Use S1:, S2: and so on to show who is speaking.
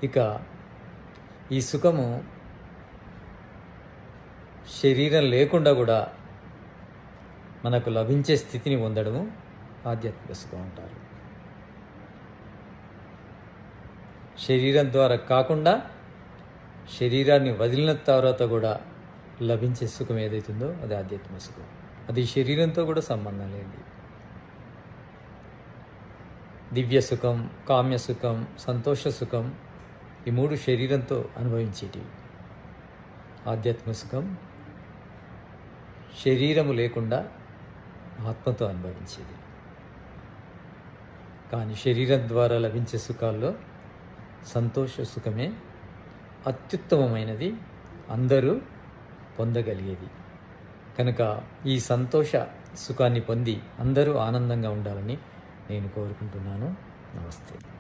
S1: ఇక ఈ సుఖము శరీరం లేకుండా కూడా మనకు లభించే స్థితిని పొందడము ఆధ్యాత్మిక సుఖం అంటారు. శరీరం ద్వారా కాకుండా శరీరాన్ని వదిలిన తర్వాత కూడా లభించే సుఖం ఏదైతుందో అది ఆధ్యాత్మిక సుఖం. అది శరీరంతో కూడా సంబంధం లేనిది. దివ్య సుఖం, కామ్య సుఖం, సంతోష సుఖం, ఈ మూడు శరీరంతో అనుభవించేటివి. ఆధ్యాత్మిక సుఖం శరీరము లేకుండా ఆత్మతో అనుభవించేది. కానీ శరీరం ద్వారా లభించే సుఖాల్లో సంతోష సుఖమే అత్యుత్తమమైనది, అందరూ పొందగలిగేది. కనుక ఈ సంతోష సుఖాన్ని పొంది అందరూ ఆనందంగా ఉండాలని నేను కోరుకుంటున్నాను. నమస్తే.